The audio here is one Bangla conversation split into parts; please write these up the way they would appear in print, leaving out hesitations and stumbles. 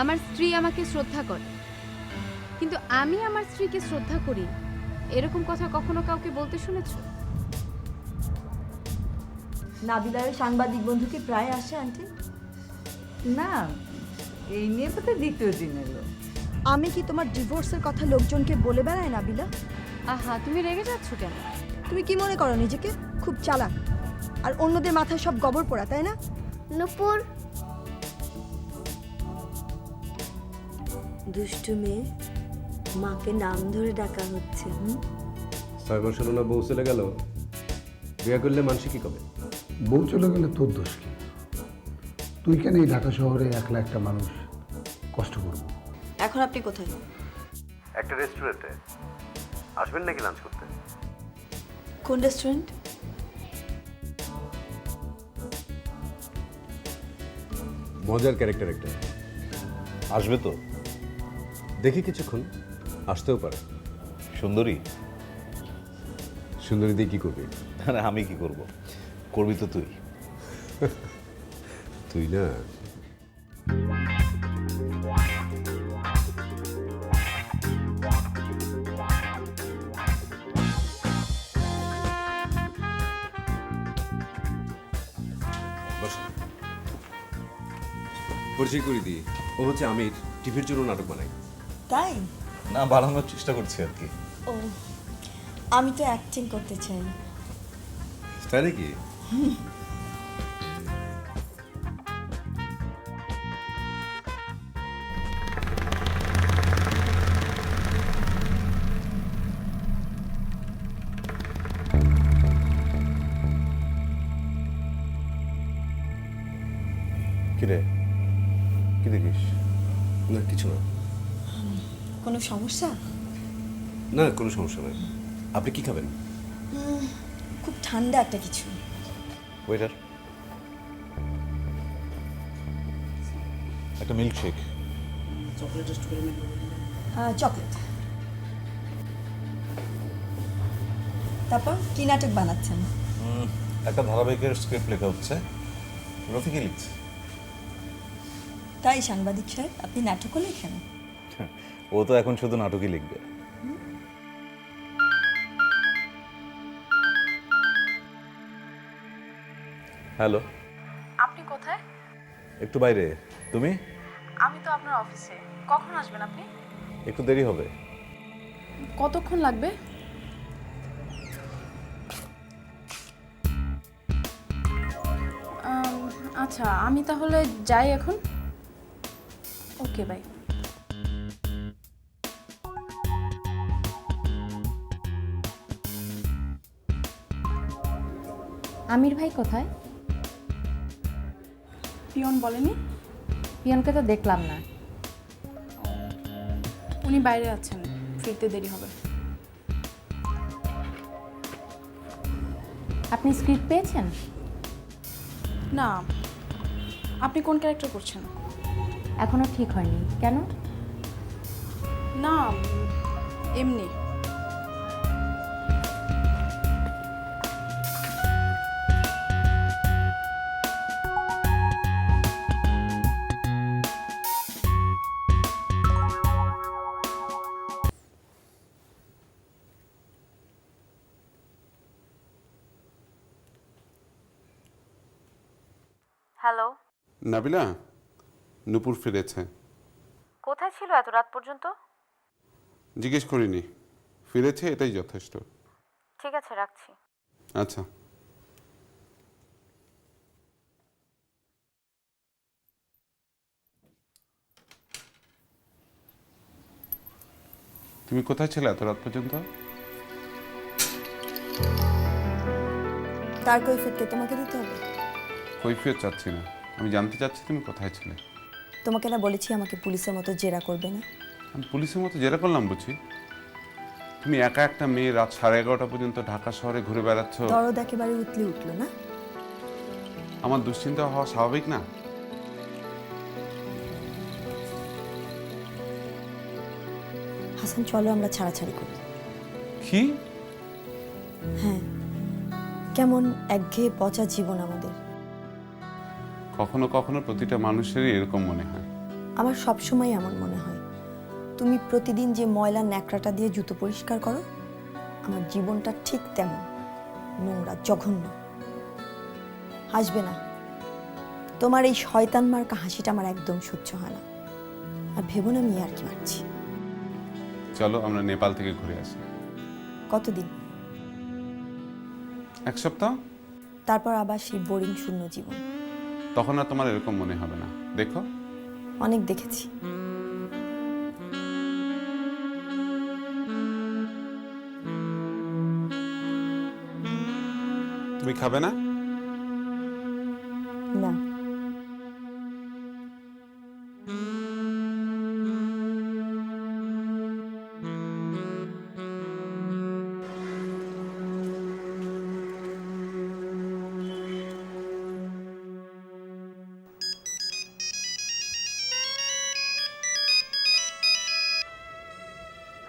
আমার স্ত্রী আমাকে শ্রদ্ধা করে, কিন্তু আমি আমার স্ত্রীকে শ্রদ্ধা করি এরকম কথা কখনো কাউকে বলতে শুনেছো? নাবিলার সাংবাদিক বন্ধু কি প্রায় আসে আন্টি? না, এই নিয়ে তো দ্বিতীয় দিন এলো। আমি কি তোমার ডিভোর্সের কথা লোকজনকে বলে বেড়াই নাবিলা? আহা, তুমি রেগে যাচ্ছ কেন? তুমি কি মনে করো নিজেকে খুব চালাক আর অন্যদের মাথায় সব গোবর পোড়া, তাই না? নূপুর, দুষ্টু মেয়ে, মাকে নাম ধরে ডাকা হচ্ছে। 6 মাস হলো না বউ চলে গেল, বিয়ে করলে মানুষ কি কবে? বউ চলে গেলে তোর দোষ কি? তুই কেন এই ঢাকা শহরে একলা একটা মানুষ কষ্ট করবো? এখন আপনি কোথায়? একটা রেস্টুরেন্টে আসবেন নাকি লাঞ্চ করতে? কোন রেস্টুরেন্ট? মজার ক্যারেক্টার একটা, আসবে তো? দেখি কিছুক্ষণ, আসতেও পারে। সুন্দরী? সুন্দরী দিয়ে কি করবি? আরে আমি কি করব, করবি তো তুই। তুই না, পরিচয় করে দিই, ও হচ্ছে আমির, টিভির জন্য নাটক বানাই। তাই? না, বাড়ানোর চেষ্টা করছি আর কি। ও, আমি তো অ্যাক্টিং করতে চাই। তাই নাকি? কিরে, কি দেখিস? না কিছু না। কোনো সমস্যা? না, কোনো সমস্যা নাই। আপনি কি খাবেন? খুব ঠান্ডা একটা কিছু। ওয়েটার, একটা মিল্কশেক। চকলেট। তারপর কি নাটক বানাচ্ছেন? একটা ধারাবাহিকের স্ক্রিপ্ট লেখা হচ্ছে, রফিকই লিখছে। তাই সাংবাদিক সাহেব, আপনি নাটকও লেখেন? ও তো এখন শুধু নাটকই লিখবে। হ্যালো, আপনি কোথায়? একটু বাইরে। তুমি? আমি তো আপনার অফিসে। কখন আসবেন আপনি? একটু দেরি হবে। কতক্ষণ লাগবে? আচ্ছা, আমি তাহলে যাই এখন। ওকে, বাই। আমির ভাই কোথায়? পিয়ন বলেনি? পিয়নকে তো দেখলাম না। উনি বাইরে আছেন, ফিরতে দেরি হবে। আপনি স্ক্রিপ্ট পেয়েছেন? না। আপনি কোন ক্যারেক্টার করছেন? এখনো ঠিক হয়নি। কেন? না, এমনি। হ্যালো, নাবিলা, নূপুর ফিরেছে। কোথায় ছিল এত রাত পর্যন্ত? জিজ্ঞেস করিনি, ফিরেছে এটাই যথেষ্ট। ঠিক আছে, রাখছি। আচ্ছা। তুমি কোথায় ছিলে এত রাত পর্যন্ত? তার কৈফিয়তকে তোমাকে দিতে হবে? কৈফিয়ত চাচ্ছি না, আমি জানতে চাচ্ছি তুমি কোথায় ছিলে। তোমাকে না বলেছি আমাকে পুলিশের মতো জেরা করবে না? আমি পুলিশের মতো জেরা করলাম বুঝি? তুমি একা একটা মেয়ে রাত 11:30 পর্যন্ত ঢাকা শহরে ঘুরে বেড়াচ্ছ। দরদ একেবারে উঠলো না? আমার দুশ্চিন্তা হওয়া স্বাভাবিক না? হাসান, চলো আমরা ছাড়াছাড়ি করি। কি? হ্যাঁ, কেমন একঘেয়ে পচা জীবন আমাদের। কখনো কখনো প্রতিটা মানুষেরই এরকম মনে হয়। আমার সবসময় এমন মনে হয়, তুমি প্রতিদিন যে ময়লা ন্যাকড়াটা দিয়ে জুতো পরিষ্কার করো, আমার জীবনটা ঠিক তেমন নোংরা, জঘন্য। হাসবে না, তোমার এই শয়তান মার্কা হাসিটা আমার একদম সহ্য হয় না। আর ভেবো না আমি আর কি মারছি। চলো আমরা নেপাল থেকে ঘুরে আসি। কতদিন? 1 সপ্তাহ। তারপর আবার সেই বোরিং শূন্য জীবন। তখন আর তোমার এরকম মনে হবে না, দেখো। অনেক দেখেছি। তুমি খাবে না? না,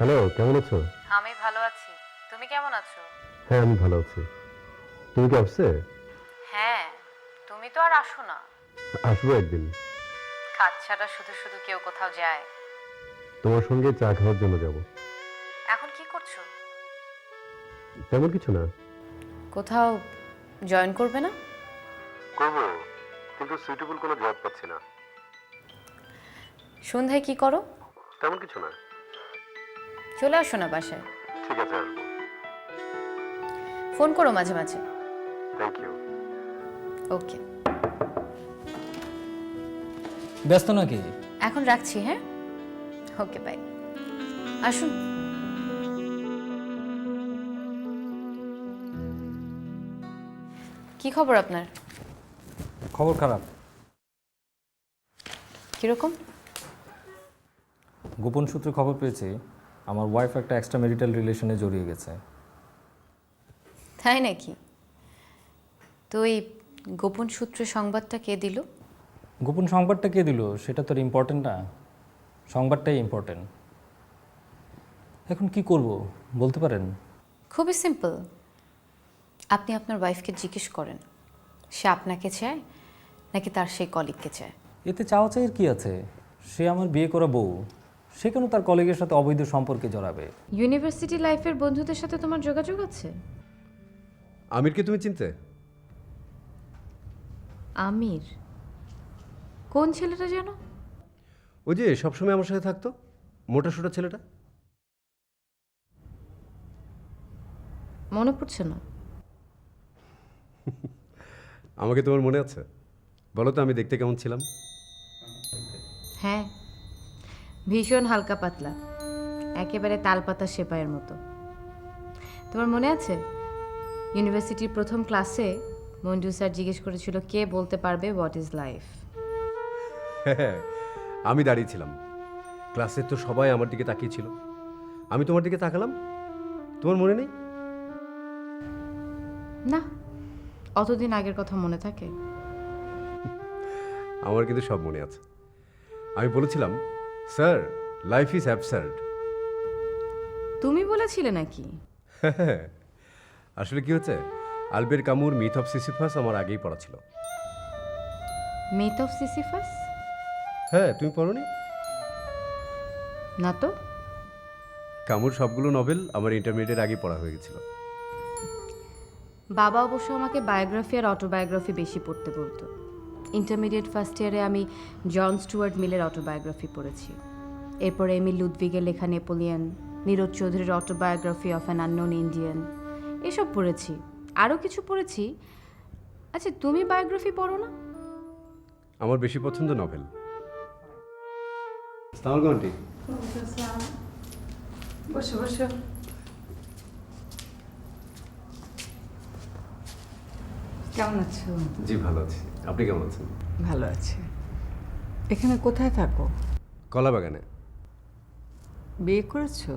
হ্যালো, কেমন আছো? আমি ভালো আছি, তুমি কেমন আছো? হ্যাঁ, আমি ভালো আছি। তুমি কি অফিসে? হ্যাঁ, তুমি তো আর আসো না। আসবো একদিন। কাজ ছাড়া শুধু শুধু কেউ কোথাও যায়? তোমার সঙ্গে চা খাওয়ার জন্য যাব। এখন কি করছো? তেমন কিছু না। কোথাও জয়েন করবে না? করবো, কিন্তু সুইটেবল কোনো জব পাচ্ছি না। সন্ধ্যায় কি করো? তেমন কিছু না। চলে আসো না বাসায়। ঠিক আছে, আসবো। ফোন করো মাঝে মাঝে। Thank you. ওকে, ব্যস্ত নাকি? এখন রাখছি। হ্যাঁ, ওকে, বাই। আসুন। কি খবর আপনার? খবর খারাপ। কিরকম? গোপন সূত্রে খবর পেয়েছি আমার ওয়াইফ একটা এক্সট্রা ম্যারিটাল রিলেশনে জড়িয়ে গেছে। তাই নাকি? তো এই গোপন সূত্রে সংবাদটা কে দিল? গোপন সংবাদটা কে দিল সেটা তো ইম্পর্টেন্ট না, সংবাদটাই ইম্পর্টেন্ট। এখন কি করব বলতে পারেন? খুবই সিম্পল। আপনি আপনার ওয়াইফকে জিজ্ঞেস করেন সে আপনাকে চায় নাকি তার সেই কলিগকে চায়। এতে চাওয়া চাইয়ের কি আছে? সে আমার বিয়ে করা বউ, সে কেন তার কলিগের সাথে অবৈধ সম্পর্কে জড়াবে? ইউনিভার্সিটি লাইফের বন্ধুদের সাথে তোমার যোগাযোগ আছে? আমিরকে তুমি চিনতে? আমির? কোন ছেলেটা জানো? ওই যে সবসময় আমার সাথে থাকতো, মোটা সোটা ছেলেটা। মনে পড়ছে না। আমাকে তোমার মনে আছে? বলো তো আমি দেখতে কেমন ছিলাম? হ্যাঁ, ভীষণ হালকা পাতলা, একেবারে তালপাতা সেপাইয়ের মতো। তোমার মনে আছে ইউনিভার্সিটির প্রথম ক্লাসে মঞ্জু স্যার জিজ্ঞেস করেছিল কে বলতে পারবে হোয়াট ইজ লাইফ? হ্যাঁ, আমি দাঁড়িয়েছিলাম। ক্লাসের তো সবাই আমার দিকে তাকিয়েছিল, আমি তোমার দিকে তাকালাম। তোমার মনে নেই? না, অতদিন আগের কথা মনে থাকে? আমার কিন্তু সব মনে আছে। আমি বলেছিলাম, স্যার লাইফ ইজ অ্যাবসার্ড। তুমি বলেছিলে নাকি? আসলে কি হচ্ছে, আলবের কামুর মিথ অফ সিসিফাস আমার আগেই পড়া ছিল। Myth of Sisyphus? হ্যাঁ, তুমি পড়োনি? না তো। কামুর সবগুলো নভেল আমার ইন্টারমিডিয়েট আগেই পড়া হয়ে গেছিল। বাবা অবশ্য আমাকে বায়োগ্রাফি আর অটোবায়োগ্রাফি বেশি পড়তে বলতো। ইন্টারমিডিয়েট ফার্স্ট ইয়ারে আমি জন স্টুয়ার্ট মিলের অটোবায়োগ্রাফি পড়েছি। এরপরে এমিল লুদভিগের লেখা নেপোলিয়ন, নীরজ চৌধুরীর autobiography of an unknown Indian, এসব পড়েছি। আরও কিছু পড়েছি। আচ্ছা, তুমি বায়োগ্রাফি পড়ো না? আমার বেশি পছন্দ নভেল। আসসালামু আলাইকুম আন্টি। বসো বসো। কেমন আছো? জি ভালো আছি, আপনি কেমন আছেন? ভালো আছে। এখানে কোথায় থাকো? কলা বাগানে। বিয়ে করেছো?